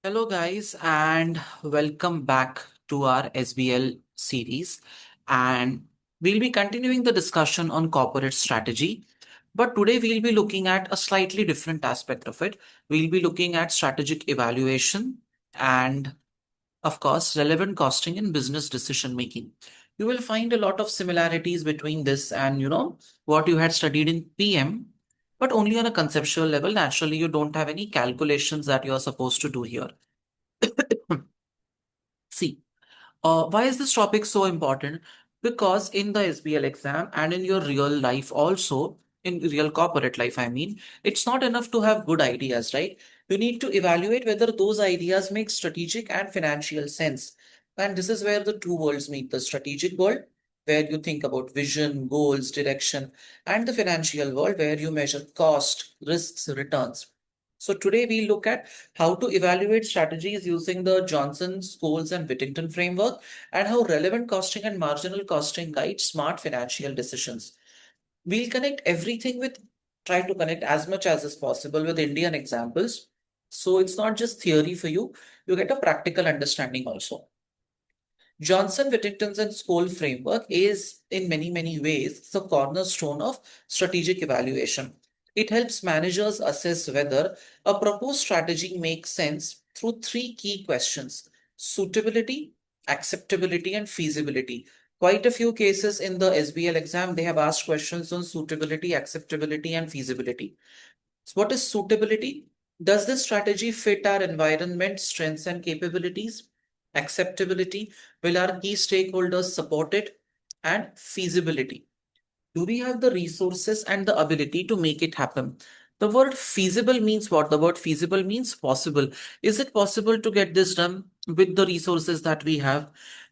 Hello, guys, and welcome back to our SBL series. And we'll be continuing the discussion on corporate strategy. But today we'll be looking at a slightly different aspect of it. We'll be looking at strategic evaluation and, of course, relevant costing and business decision making. You will find a lot of similarities between this and, what you had studied in PM, but only on a conceptual level. Naturally, you don't have any calculations that you are supposed to do here. See, why is this topic so important? Because in the SBL exam and in your real life also, in real corporate life, I mean, it's not enough to have good ideas, right? You need to evaluate whether those ideas make strategic and financial sense. And this is where the two worlds meet, the strategic world, where you think about vision, goals, direction, and the financial world, where you measure cost, risks, returns. So today we look at how to evaluate strategies using the Johnson, Scholes, and Whittington framework, and how relevant costing and marginal costing guide smart financial decisions. We'll connect everything with, try to connect as much as is possible with Indian examples. So it's not just theory for you, you get a practical understanding also. Johnson, Whittington's, and Scholl framework is, in many, many ways, the cornerstone of strategic evaluation. It helps managers assess whether a proposed strategy makes sense through three key questions: suitability, acceptability, and feasibility. Quite a few cases in the SBL exam, they have asked questions on suitability, acceptability, and feasibility. So, what is suitability? Does this strategy fit our environment, strengths, and capabilities? Acceptability. Will our key stakeholders support it? And feasibility. Do we have the resources and the ability to make it happen? The word feasible means what? The word feasible means possible. Is it possible to get this done with the resources that we have?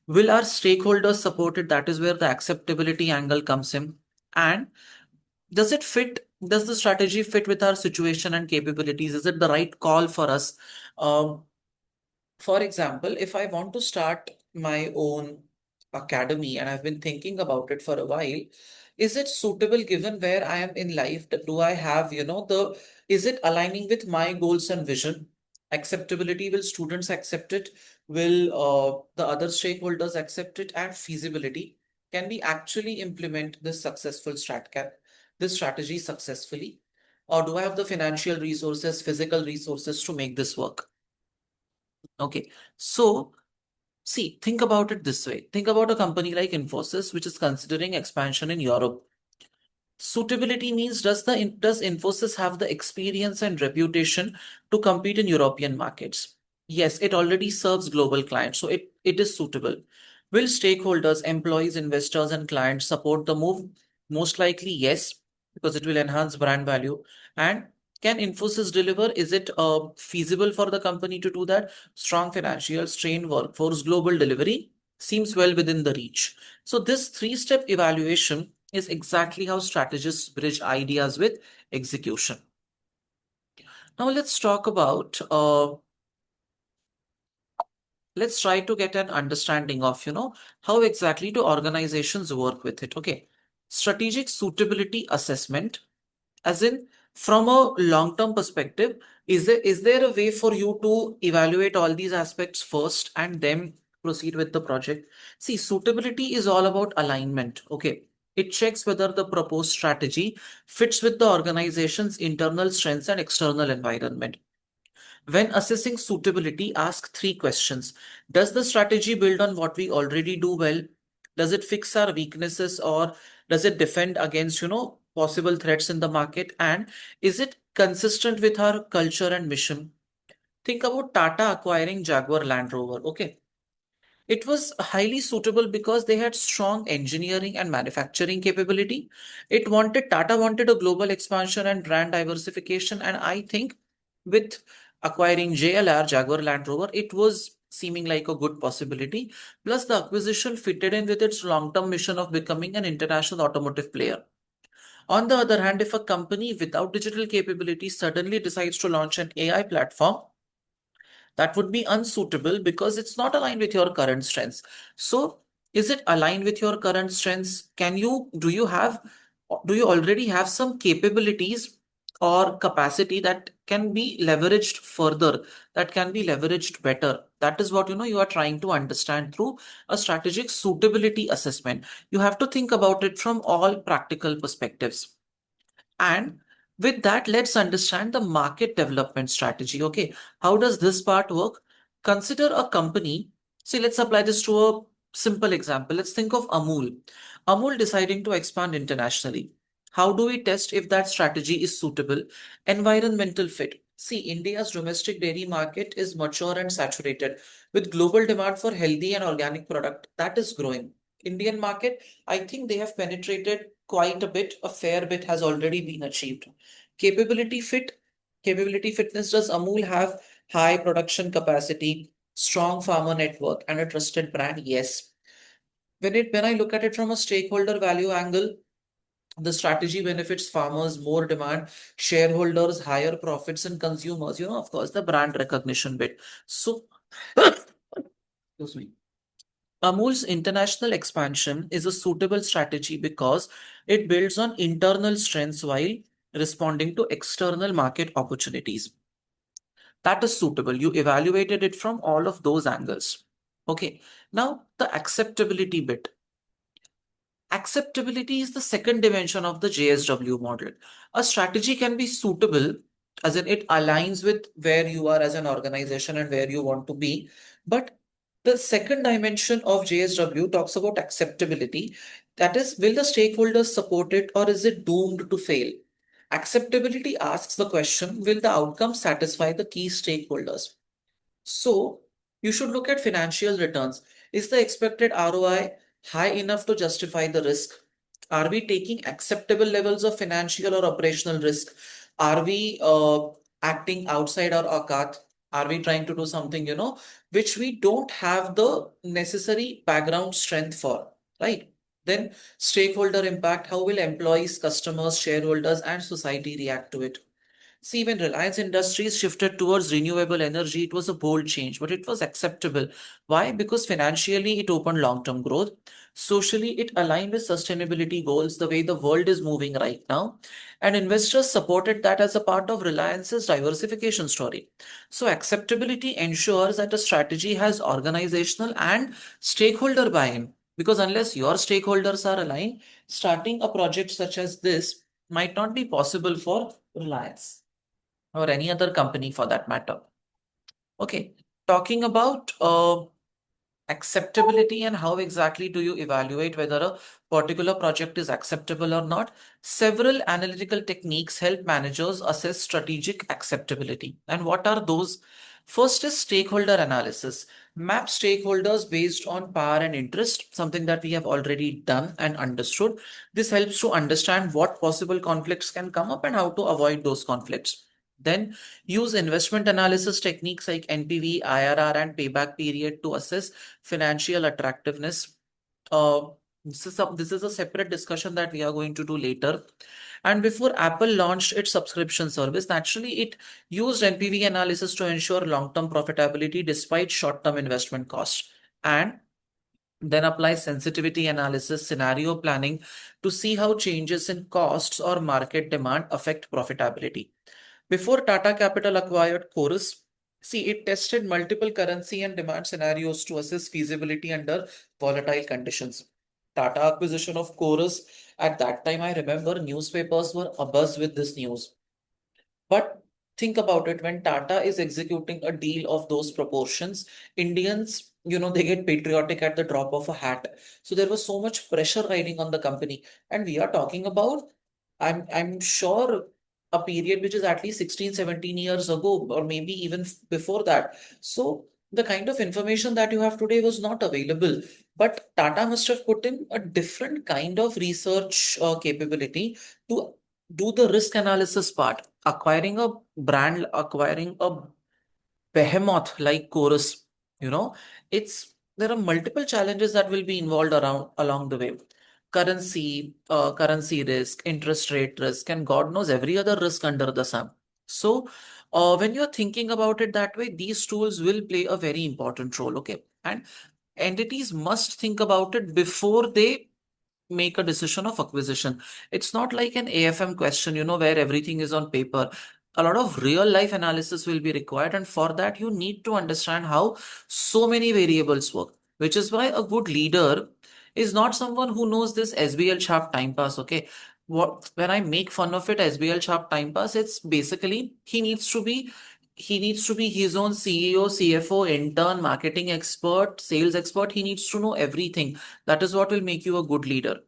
Will our stakeholders support it? That is where the acceptability angle comes in. And does it fit? Does the strategy fit with our situation and capabilities? Is it the right call for us? Um, for example, if I want to start my own academy and I've been thinking about it for a while, is it suitable given where I am in life? Do I have, is it aligning with my goals and vision? Acceptability, will students accept it? Will the other stakeholders accept it? And feasibility, can we actually implement this strategy successfully? Or do I have the financial resources, physical resources to make this work? Okay. So, see, think about it this way. Think about a company like Infosys, which is considering expansion in Europe. Suitability means, does Infosys have the experience and reputation to compete in European markets? Yes, it already serves global clients, so it is suitable. Will stakeholders, employees, investors, and clients support the move? Most likely, yes, because it will enhance brand value. And can Infosys deliver? Is it feasible for the company to do that? Strong financials, trained workforce, global delivery seems well within the reach. So this three-step evaluation is exactly how strategists bridge ideas with execution. Now let's try to get an understanding of, how exactly do organizations work with it. Okay. Strategic suitability assessment, as in from a long-term perspective, is there a way for you to evaluate all these aspects first and then proceed with the project? See, suitability is all about alignment. Okay. It checks whether the proposed strategy fits with the organization's internal strengths and external environment. When assessing suitability, ask three questions. Does the strategy build on what we already do well? Does it fix our weaknesses, or does it defend against, possible threats in the market? And is it consistent with our culture and mission? Think about Tata acquiring Jaguar Land Rover. Okay. It was highly suitable because they had strong engineering and manufacturing capability. Tata wanted a global expansion and brand diversification. And I think with acquiring JLR, Jaguar Land Rover, it was seeming like a good possibility. Plus, the acquisition fitted in with its long-term mission of becoming an international automotive player. On the other hand, if a company without digital capabilities suddenly decides to launch an AI platform, that would be unsuitable because it's not aligned with your current strengths. So, is it aligned with your current strengths? Do you already have some capabilities or capacity that can be leveraged further, that can be leveraged better. That is what you are trying to understand through a strategic suitability assessment. You have to think about it from all practical perspectives. And with that, let's understand the market development strategy. Okay, how does this part work? Consider a company. See, let's apply this to a simple example. Let's think of Amul. Amul deciding to expand internationally. How do we test if that strategy is suitable? Environmental fit. See, India's domestic dairy market is mature and saturated with global demand for healthy and organic product that is growing. Indian market, I think they have penetrated quite a bit. A fair bit has already been achieved. Capability fit, capability fitness. Does Amul have high production capacity, strong farmer network, and a trusted brand? Yes. When I look at it from a stakeholder value angle, the strategy benefits farmers, more demand, shareholders, higher profits, and consumers. Of course, the brand recognition bit. So, excuse me. Amul's international expansion is a suitable strategy because it builds on internal strengths while responding to external market opportunities. That is suitable. You evaluated it from all of those angles. Okay, now the acceptability bit. Acceptability is the second dimension of the JSW model. A strategy can be suitable, as in it aligns with where you are as an organization and where you want to be. But the second dimension of JSW talks about acceptability. That is, will the stakeholders support it or is it doomed to fail? Acceptability asks the question, will the outcome satisfy the key stakeholders? So you should look at financial returns. Is the expected ROI high enough to justify the risk? Are we taking acceptable levels of financial or operational risk? Are we acting outside our aukat? Are we trying to do something, which we don't have the necessary background strength for, right? Then stakeholder impact, how will employees, customers, shareholders, and society react to it? See, when Reliance Industries shifted towards renewable energy, it was a bold change, but it was acceptable. Why? Because financially it opened long term growth. Socially, it aligned with sustainability goals, the way the world is moving right now. And investors supported that as a part of Reliance's diversification story. So, acceptability ensures that a strategy has organizational and stakeholder buy in. Because unless your stakeholders are aligned, starting a project such as this might not be possible for Reliance or any other company for that matter. Okay, talking about acceptability and how exactly do you evaluate whether a particular project is acceptable or not. Several analytical techniques help managers assess strategic acceptability. And what are those? First is stakeholder analysis. Map stakeholders based on power and interest, something that we have already done and understood. This helps to understand what possible conflicts can come up and how to avoid those conflicts. Then use investment analysis techniques like NPV, IRR, and payback period to assess financial attractiveness. Uh, this is a separate discussion that we are going to do later. And before Apple launched its subscription service, naturally it used NPV analysis to ensure long-term profitability despite short-term investment costs. And then apply sensitivity analysis, scenario planning to see how changes in costs or market demand affect profitability. Before Tata Capital acquired Chorus, see, it tested multiple currency and demand scenarios to assess feasibility under volatile conditions. Tata acquisition of Chorus, at that time, I remember newspapers were abuzz with this news. But think about it, when Tata is executing a deal of those proportions, Indians, they get patriotic at the drop of a hat. So there was so much pressure riding on the company. And we are talking about, I'm sure, a period which is at least 16, 17 years ago, or maybe even before that. So the kind of information that you have today was not available. But Tata must have put in a different kind of research capability to do the risk analysis part. Acquiring a brand, acquiring a behemoth like Chorus, you know, it's there are multiple challenges that will be involved around along the way. Currency risk, interest rate risk, and God knows every other risk under the sun. So, when you're thinking about it that way, these tools will play a very important role. Okay, and entities must think about it before they make a decision of acquisition. It's not like an AFM question, where everything is on paper. A lot of real life analysis will be required, and for that, you need to understand how so many variables work, which is why a good leader is not someone who knows this SBL sharp time pass. Okay. When I make fun of it, SBL sharp time pass, it's basically he needs to be his own CEO, CFO, intern, marketing expert, sales expert. He needs to know everything. That is what will make you a good leader.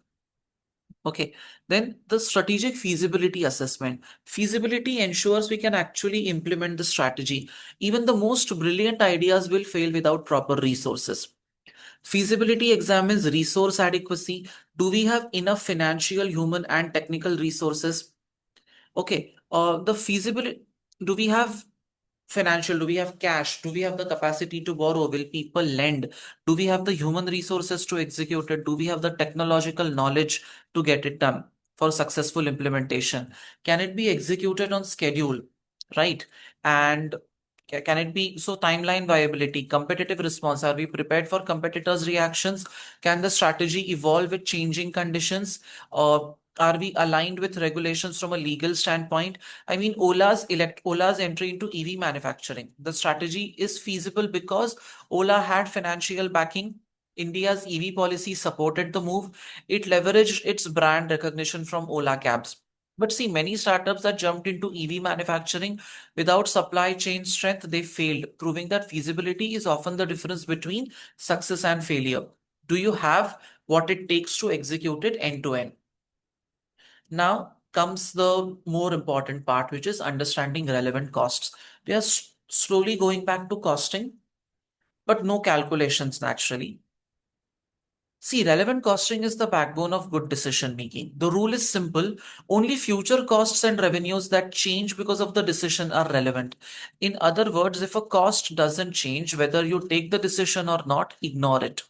Okay, then the strategic feasibility assessment. Feasibility ensures we can actually implement the strategy. Even the most brilliant ideas will fail without proper resources. Feasibility examines resource adequacy. Do we have enough financial, human, and technical resources? Okay, the feasibility, do we have financial? Do we have cash? Do we have the capacity to borrow? Will people lend? Do we have the human resources to execute it? Do we have the technological knowledge to get it done for successful implementation? Can it be executed on schedule? Right. And can it be so timeline viability, competitive response? Are we prepared for competitors' reactions? Can the strategy evolve with changing conditions? Are we aligned with regulations from a legal standpoint? I mean, Ola's entry into EV manufacturing. The strategy is feasible because Ola had financial backing. India's EV policy supported the move. It leveraged its brand recognition from Ola cabs. But see, many startups that jumped into EV manufacturing without supply chain strength, they failed, proving that feasibility is often the difference between success and failure. Do you have what it takes to execute it end to end? Now comes the more important part, which is understanding relevant costs. We are slowly going back to costing, but no calculations naturally. See, relevant costing is the backbone of good decision making. The rule is simple. Only future costs and revenues that change because of the decision are relevant. In other words, if a cost doesn't change, whether you take the decision or not, ignore it.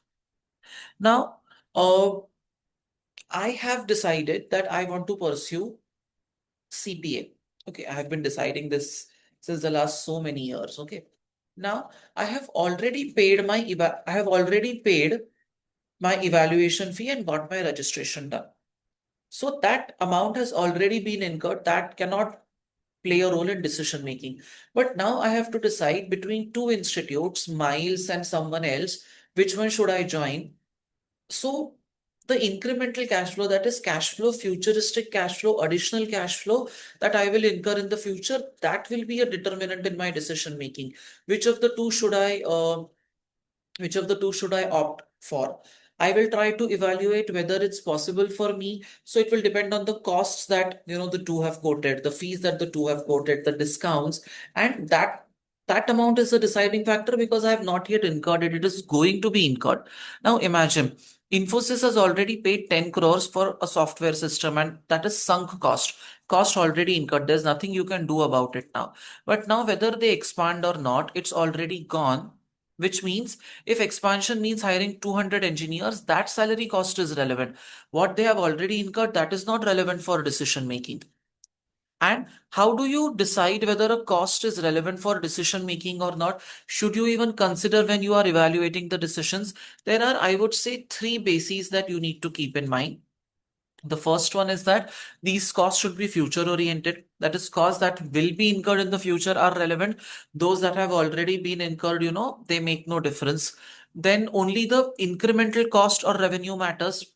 Now, uh, I have decided that I want to pursue CPA. Okay, I have been deciding this since the last so many years. Okay. Now I have already paid my evaluation fee and got my registration done. So that amount has already been incurred. That cannot play a role in decision making. But now I have to decide between two institutes, Miles and someone else, which one should I join? So the incremental cash flow, that is cash flow, futuristic cash flow, additional cash flow that I will incur in the future, that will be a determinant in my decision making. Which of the two should I opt for? I will try to evaluate whether it's possible for me. So it will depend on the costs that the two have quoted, the fees that the two have quoted, the discounts, and that amount is a deciding factor because I have not yet incurred it. It is going to be incurred. Now imagine Infosys has already paid 10 crores for a software system, and that is sunk cost. Cost already incurred. There's nothing you can do about it now. But now, whether they expand or not, it's already gone, which means if expansion means hiring 200 engineers, that salary cost is relevant. What they have already incurred, that is not relevant for decision making. And how do you decide whether a cost is relevant for decision making or not? Should you even consider when you are evaluating the decisions? There are, I would say, three bases that you need to keep in mind. The first one is that these costs should be future oriented. That is, costs that will be incurred in the future are relevant. Those that have already been incurred, they make no difference. Then only the incremental cost or revenue matters.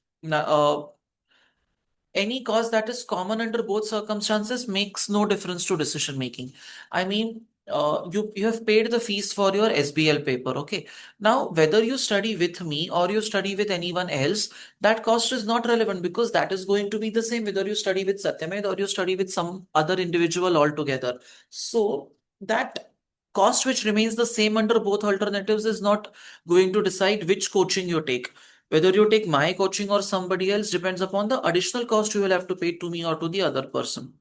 Any cause that is common under both circumstances makes no difference to decision making. I mean, you have paid the fees for your SBL paper. Okay. Now, whether you study with me or you study with anyone else, that cost is not relevant because that is going to be the same whether you study with Satyamed or you study with some other individual altogether. So that cost which remains the same under both alternatives is not going to decide which coaching you take. Whether you take my coaching or somebody else depends upon the additional cost you will have to pay to me or to the other person.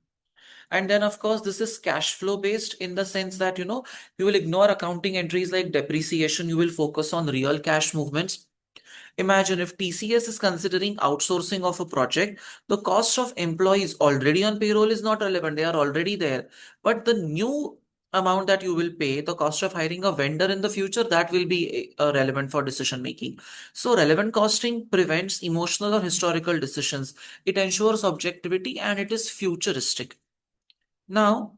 And then, of course, this is cash flow based in the sense that, you will ignore accounting entries like depreciation. You will focus on real cash movements. Imagine if TCS is considering outsourcing of a project, the cost of employees already on payroll is not relevant. They are already there. But the new amount that you will pay, the cost of hiring a vendor in the future, that will be relevant for decision making. So relevant costing prevents emotional or historical decisions. It ensures objectivity and it is futuristic. Now,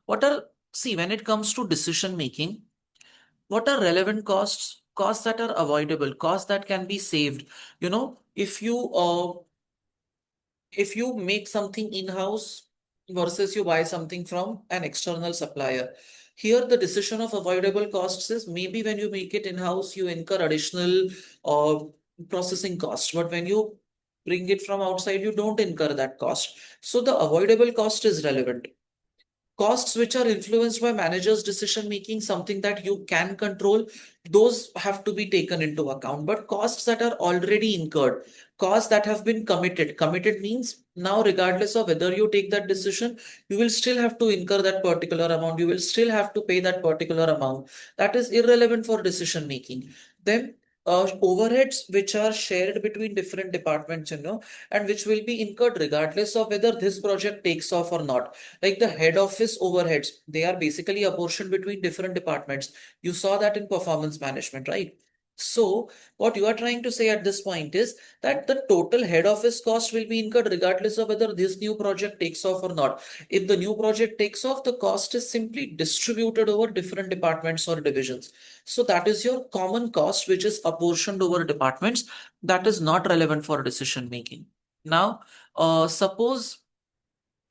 what are, see, when it comes to decision making, what are relevant costs? Costs that are avoidable, costs that can be saved. You know, if you make something in-house versus you buy something from an external supplier, here the decision of avoidable costs is maybe when you make it in-house, you incur additional uh, processing costs. But when you bring it from outside, you don't incur that cost. So the avoidable cost is relevant. Costs which are influenced by managers' decision making, something that you can control, those have to be taken into account. But costs that are already incurred, costs that have been committed means now, regardless of whether you take that decision, you will still have to incur that particular amount. You will still have to pay that particular amount. That is irrelevant for decision making. Then overheads which are shared between different departments, and which will be incurred regardless of whether this project takes off or not, like the head office overheads, they are basically apportioned between different departments. You saw that in performance management, right? So what you are trying to say at this point is that the total head office cost will be incurred regardless of whether this new project takes off or not. If the new project takes off, the cost is simply distributed over different departments or divisions. So that is your common cost, which is apportioned over departments. That is not relevant for decision making. Now, suppose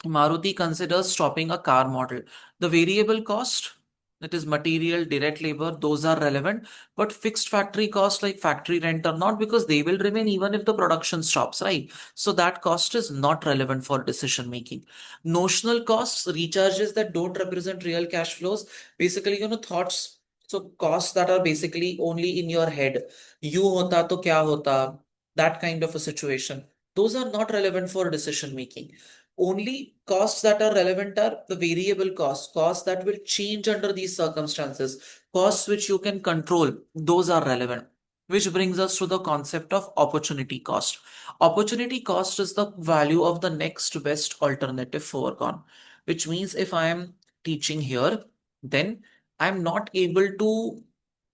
Maruti considers stopping a car model. The variable cost, that is material, direct labor, those are relevant, but fixed factory costs like factory rent are not, because they will remain even if the production stops, right? So that cost is not relevant for decision making. Notional costs, recharges that don't represent real cash flows, basically, thoughts. So costs that are basically only in your head. You hota to kya hota, that kind of a situation. Those are not relevant for decision making. Only costs that are relevant are the variable costs, costs that will change under these circumstances, costs which you can control, those are relevant. Which brings us to the concept of opportunity cost. Opportunity cost is the value of the next best alternative foregone, which means if I am teaching here, then I'm not able to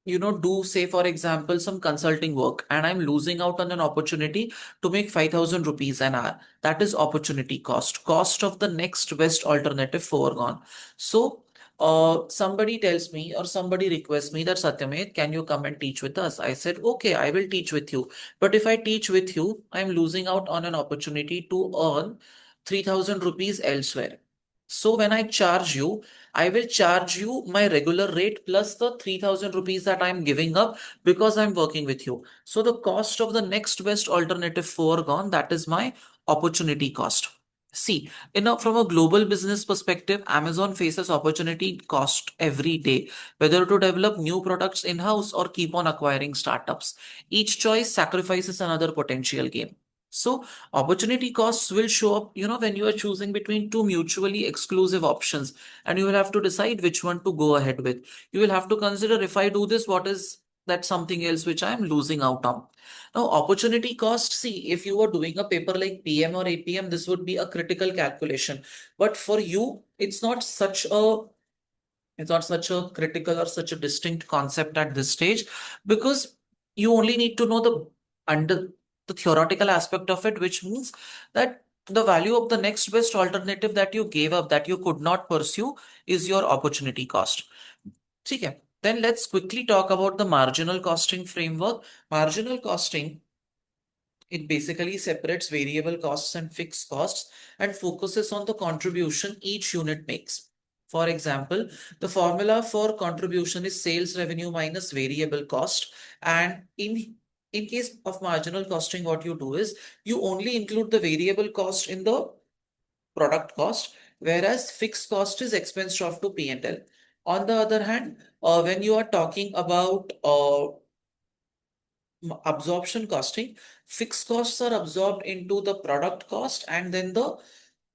do, say, for example, some consulting work, and I'm losing out on an opportunity to make 5,000 rupees an hour. That is opportunity cost, cost of the next best alternative foregone. So, somebody tells me or somebody requests me that Satyamed, can you come and teach with us? I said, okay, I will teach with you. But if I teach with you, I'm losing out on an opportunity to earn 3,000 rupees elsewhere. So when I charge you, I will charge you my regular rate plus the 3,000 rupees that I'm giving up because I'm working with you. So the cost of the next best alternative foregone, that is my opportunity cost. See, from a global business perspective, Amazon faces opportunity cost every day, whether to develop new products in-house or keep on acquiring startups. Each choice sacrifices another potential gain. So opportunity costs will show up, when you are choosing between two mutually exclusive options, and you will have to decide which one to go ahead with. You will have to consider, if I do this, what is that something else which I am losing out on. Now, opportunity cost, see, if you were doing a paper like PM or APM, this would be a critical calculation. But for you, it's not such a critical or such a distinct concept at this stage, because you only need to know under the theoretical aspect of it, which means that the value of the next best alternative that you gave up, that you could not pursue, is your opportunity cost. Okay. Then let's quickly talk about the marginal costing framework. Marginal costing, it basically separates variable costs and fixed costs and focuses on the contribution each unit makes. For example, the formula for contribution is sales revenue minus variable cost. And in case of marginal costing, what you do is you only include the variable cost in the product cost, whereas fixed cost is expensed off to P&L. On the other hand, when you are talking about absorption costing, fixed costs are absorbed into the product cost, and then the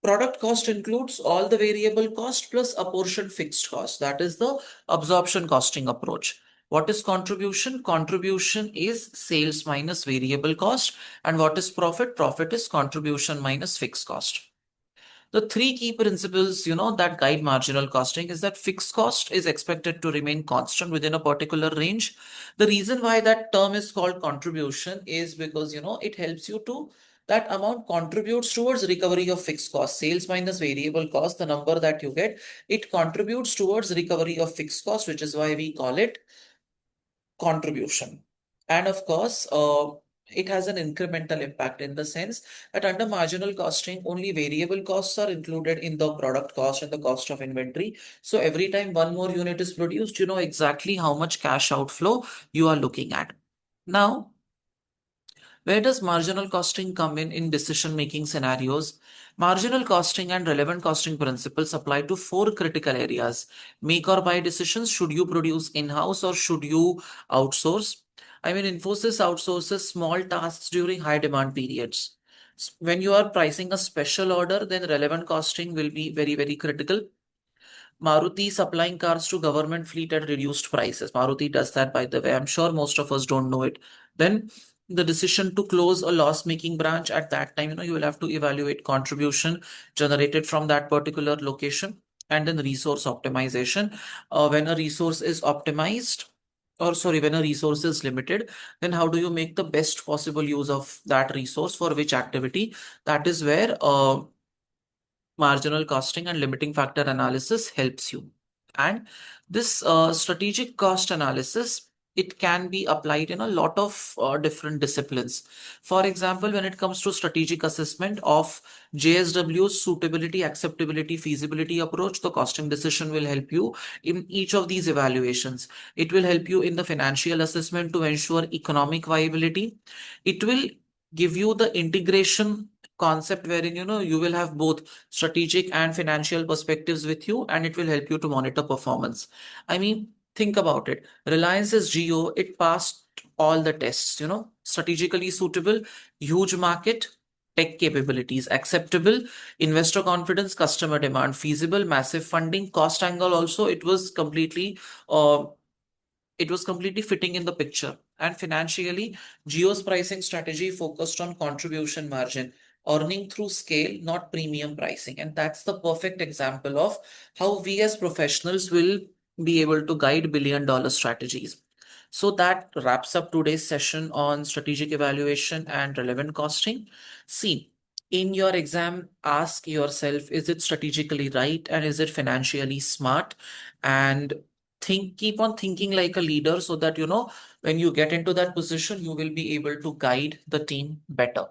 product cost includes all the variable cost plus a portion fixed cost. That is the absorption costing approach. What is contribution? Contribution is sales minus variable cost. And what is profit? Profit is contribution minus fixed cost. The three key principles, that guide marginal costing is that fixed cost is expected to remain constant within a particular range. The reason why that term is called contribution is because, it helps you to that amount contributes towards recovery of fixed cost. Sales minus variable cost, the number that you get, it contributes towards recovery of fixed cost, which is why we call it contribution. And of course, it has an incremental impact in the sense that under marginal costing, only variable costs are included in the product cost and the cost of inventory. So every time one more unit is produced, you know exactly how much cash outflow you are looking at. Now, where does marginal costing come in decision-making scenarios? Marginal costing and relevant costing principles apply to four critical areas. Make or buy decisions. Should you produce in-house or should you outsource? I mean, Infosys outsources small tasks during high demand periods. When you are pricing a special order, then relevant costing will be very, very critical. Maruti supplying cars to government fleet at reduced prices. Maruti does that, by the way. I'm sure most of us don't know it. Then the decision to close a loss-making branch at that time, you will have to evaluate contribution generated from that particular location, and then resource optimization. When a resource is optimized, or sorry, when a resource is limited, then how do you make the best possible use of that resource for which activity? That is where marginal costing and limiting factor analysis helps you. And this strategic cost analysis, it can be applied in a lot of different disciplines. For example, when it comes to strategic assessment of JSW's suitability, acceptability, feasibility approach, the costing decision will help you in each of these evaluations. It will help you in the financial assessment to ensure economic viability. It will give you the integration concept wherein you will have both strategic and financial perspectives with you, and it will help you to monitor performance. I mean, think about it. Reliance's Geo, it passed all the tests, strategically suitable, huge market, tech capabilities, acceptable, investor confidence, customer demand, feasible, massive funding, cost angle also, uh, it was completely fitting in the picture. And financially, Geo's pricing strategy focused on contribution margin, earning through scale, not premium pricing. And that's the perfect example of how we as professionals will be able to guide billion-dollar strategies. So that wraps up today's session on strategic evaluation and relevant costing. See, in your exam, ask yourself, is it strategically right and is it financially smart? And keep on thinking like a leader so that when you get into that position, you will be able to guide the team better.